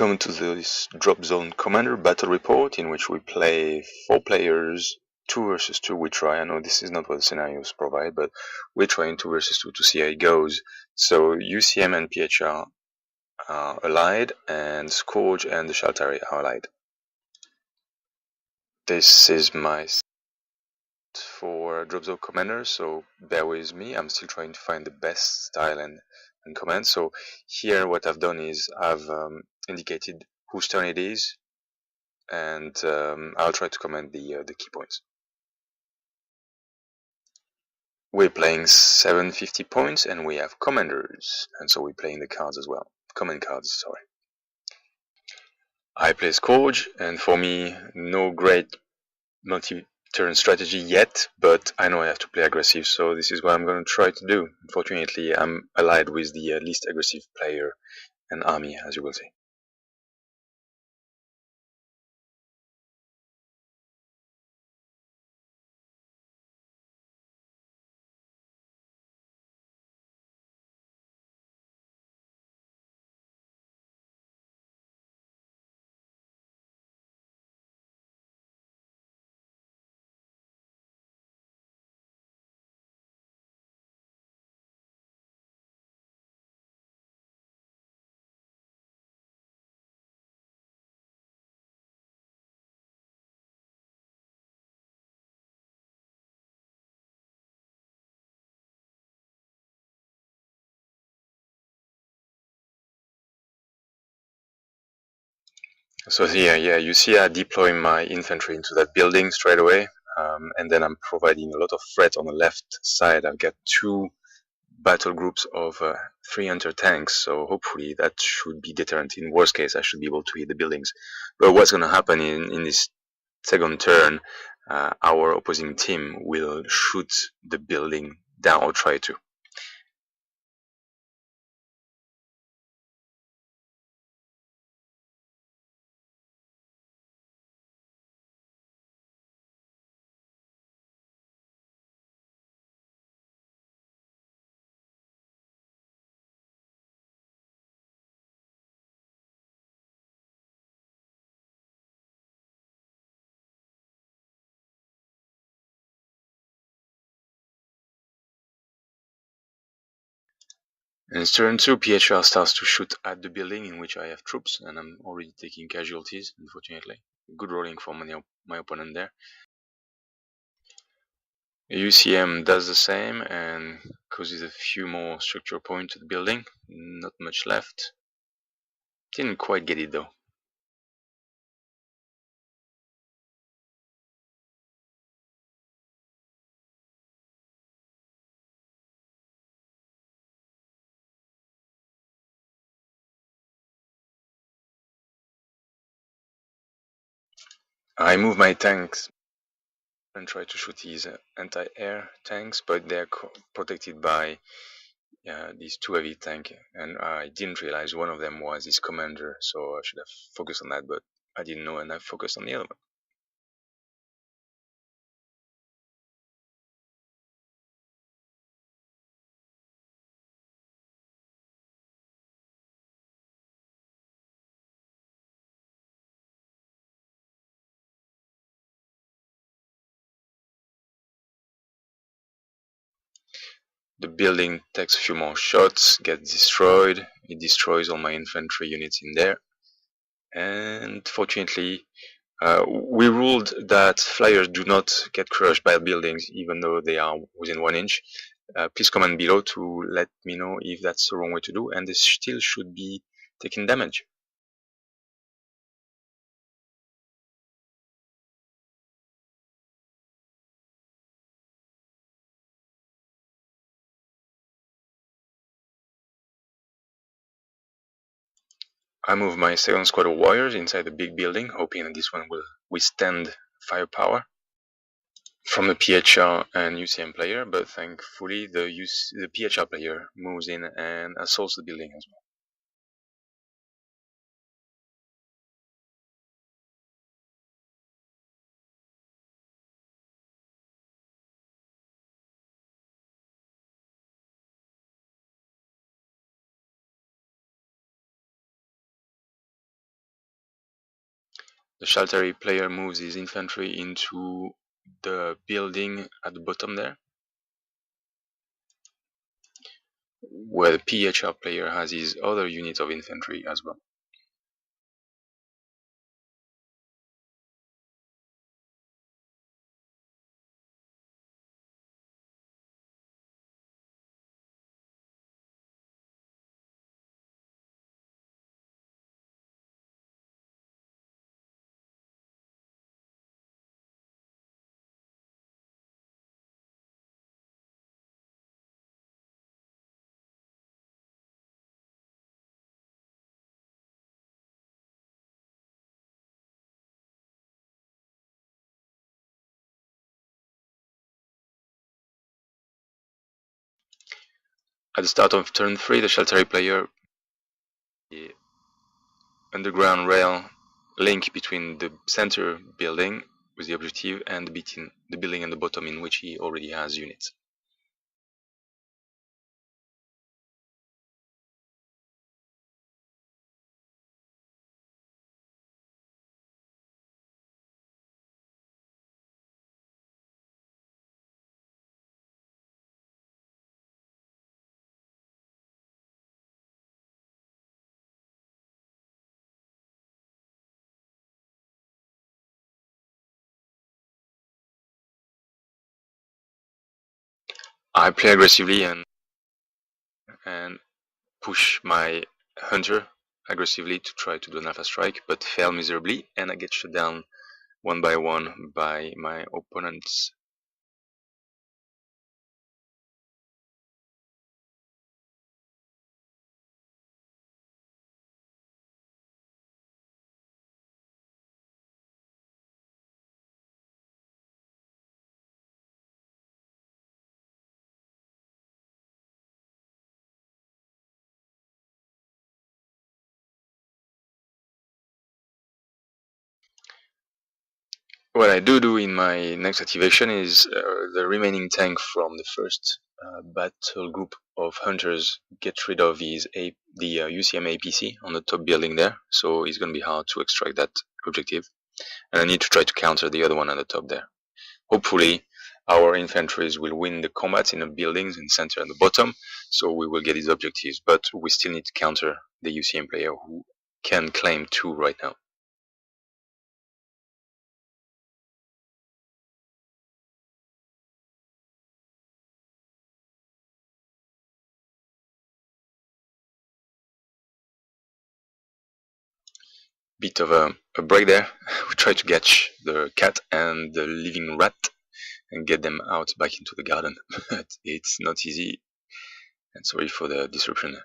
Welcome to this Dropzone Commander battle report in which we play 4 players, 2 versus 2 we try. I know this is not what the scenarios provide, but we're trying 2 versus 2 to see how it goes. So UCM and PHR are allied, and Scourge and the Shaltari are allied. This is my for Dropzone Commander, so bear with me. I'm still trying to find the best style and command. So here what I've done is I've indicated whose turn it is, and I'll try to comment the key points. We're playing 750 points, and we have commanders, and so we're playing the cards as well. Command cards, sorry. I play Scourge, and for me, no great multi-turn strategy yet, but I know I have to play aggressive, so this is what I'm going to try to do. Unfortunately, I'm allied with the least aggressive player and army, as you will see. So here, yeah, you see I deploy my infantry into that building straight away, and then I'm providing a lot of threat on the left side. I've got 2 battle groups of 3 hunter tanks, so hopefully that should be deterrent. In worst case, I should be able to hit the buildings. But what's going to happen in this second turn, our opposing team will shoot the building down, or try to. In turn 2, PHR starts to shoot at the building in which I have troops, and I'm already taking casualties, unfortunately. Good rolling for my opponent there. UCM does the same and causes a few more structure points to the building. Not much left. Didn't quite get it though. I move my tanks and try to shoot these anti-air tanks, but they're protected by these 2 heavy tanks, and I didn't realize one of them was his commander, so I should have focused on that, but I didn't know, and I focused on the other one. The building takes a few more shots, gets destroyed. It destroys all my infantry units in there. And fortunately, we ruled that flyers do not get crushed by buildings, even though they are within 1 inch. Please comment below to let me know if that's the wrong way to do, and they still should be taking damage. I move my second squad of warriors inside the big building, hoping that this one will withstand firepower from the PHR and UCM player, but thankfully the PHR player moves in and assaults the building as well. The Shaltari player moves his infantry into the building at the bottom there, where the PHR player has his other unit of infantry as well. At the start of turn 3, the Shaltari player the underground rail link between the center building with the objective and between the building and the bottom in which he already has units. I play aggressively and push my hunter aggressively to try to do an alpha strike, but fail miserably, and I get shot down one by one by my opponents. What I do in my next activation is the remaining tank from the first battle group of hunters get rid of the UCM APC on the top building there, so it's going to be hard to extract that objective, and I need to try to counter the other one at the top there. Hopefully, our infantries will win the combat in the buildings in the center and the bottom, so we will get his objectives, but we still need to counter the UCM player who can claim 2 right now. Bit of a break there. We try to catch the cat and the living rat and get them out back into the garden, but it's not easy, and sorry for the disruption.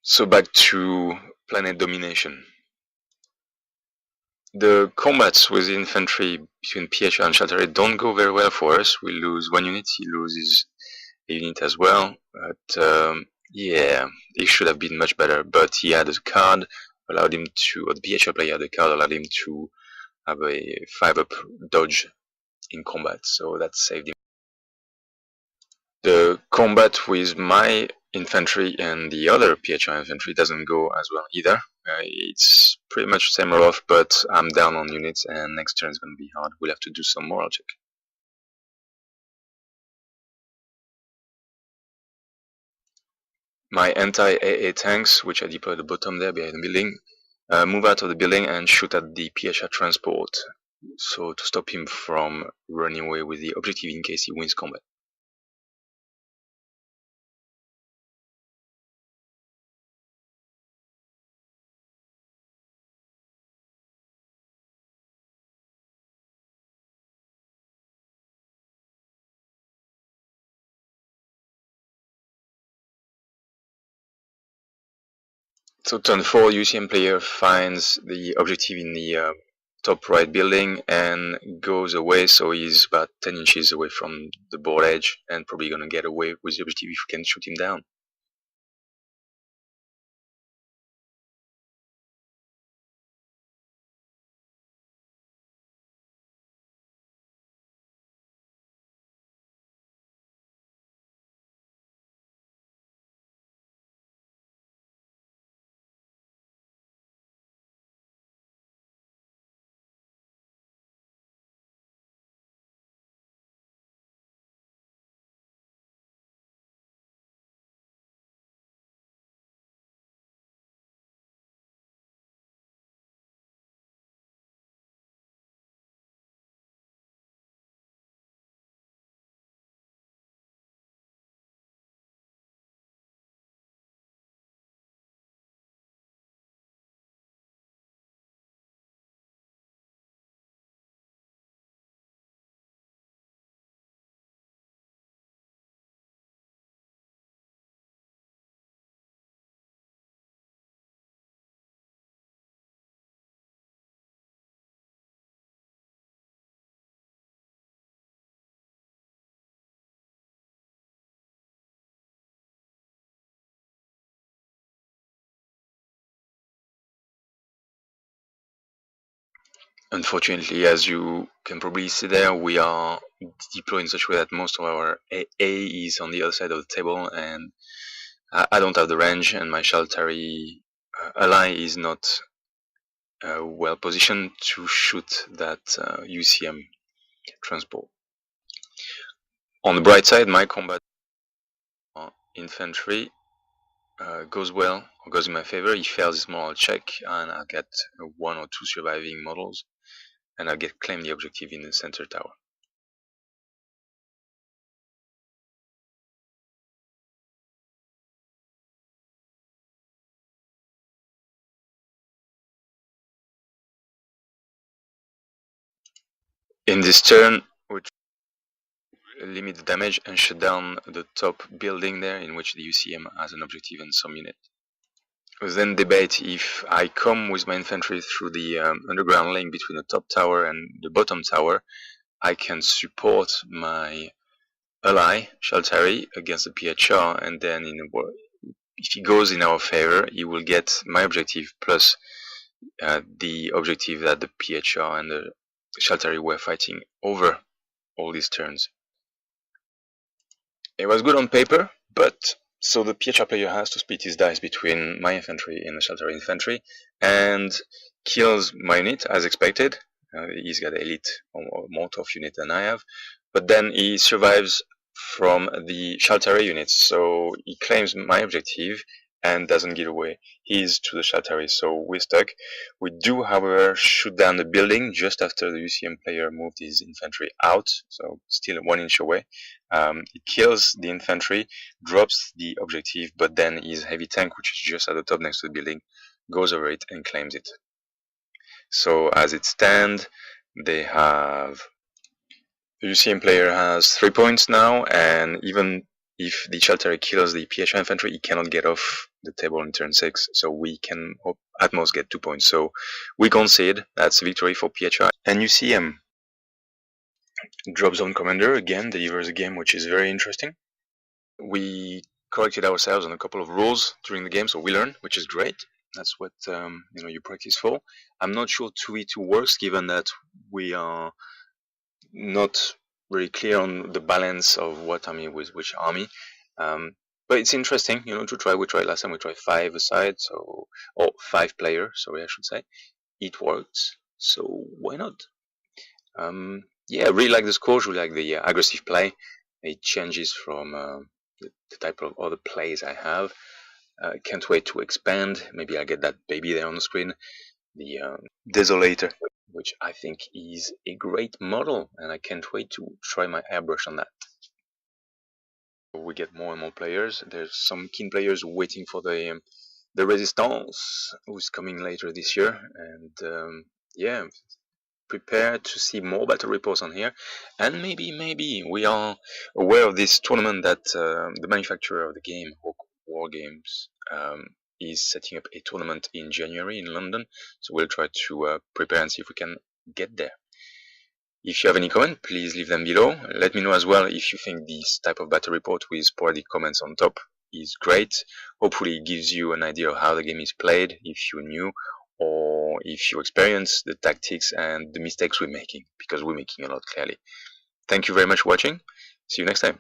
So back to planet domination. The combats with the infantry between PHR and Shaltari don't go very well for us. We lose 1 unit, he loses a unit as well, but yeah, it should have been much better, but he had a card, allowed him to, or the PHR player had a card, allowed him to have a 5-up dodge in combat, so that saved him. The combat with my infantry and the other PHR infantry doesn't go as well either. It's pretty much the same roll-off, but I'm down on units, and next turn is going to be hard. We'll have to do some moral check. My anti-AA tanks, which I deploy at the bottom there behind the building, move out of the building and shoot at the PHR transport, so to stop him from running away with the objective in case he wins combat. So turn 4, UCM player finds the objective in the top right building and goes away, so he's about 10 inches away from the board edge and probably going to get away with the objective if we can shoot him down. Unfortunately, as you can probably see there, we are deployed in such a way that most of our A is on the other side of the table, and I don't have the range, and my Shaltari ally is not well positioned to shoot that UCM transport. On the bright side, my combat infantry goes well, or goes in my favor. He fails his moral check, and I'll get 1 or 2 surviving models, and I'll get claim the objective in the center tower. In this turn, which limit the damage and shut down the top building there, in which the UCM has an objective and some unit. We then debate if I come with my infantry through the underground link between the top tower and the bottom tower, I can support my ally, Shaltari, against the PHR, and then if he goes in our favor, he will get my objective plus the objective that the PHR and the Shaltari were fighting over all these turns. It was good on paper, but so the PHR player has to split his dice between my infantry and the Shaltari infantry, and kills my unit as expected. He's got elite or more tough unit than I have, but then he survives from the Shaltari units, so he claims my objective and doesn't get away. He's to the Shaltari, so we're stuck. We do, however, shoot down the building just after the UCM player moved his infantry out, so still 1 inch away. He kills the infantry, drops the objective, but then his heavy tank, which is just at the top next to the building, goes over it and claims it. So as it stands, they have the UCM player has 3 points now, and even if the Shaltari kills the PHR infantry, he cannot get off the table in turn 6, so we can at most get 2 points. So we concede. That's a victory for PHR. And UCM Dropzone Commander again delivers a game which is very interesting. We corrected ourselves on a couple of rules during the game, so we learned, which is great. That's what you practice for. I'm not sure 2v2 works, given that we are not very clear on the balance of what army with which army. But it's interesting, to try. We tried last time. We tried 5 aside, or 5 player. Sorry, I should say. It worked, so why not? Yeah, I really like the Scourge. We like the aggressive play. It changes from the type of other plays I have. Can't wait to expand. Maybe I'll get that baby there on the screen. The Desolator, which I think is a great model, and I can't wait to try my airbrush on that. We get more and more players. There's some keen players waiting for the Resistance, who's coming later this year, and yeah, prepare to see more battle reports on here. And maybe we are aware of this tournament that the manufacturer of the game, War Games, is setting up a tournament in January in London. So we'll try to prepare and see if we can get there. If you have any comment, please leave them below. Let me know as well if you think this type of battle report with sporadic comments on top is great. Hopefully it gives you an idea of how the game is played if you're new, or if you experience the tactics and the mistakes we're making, because we're making a lot clearly. Thank you very much for watching. See you next time.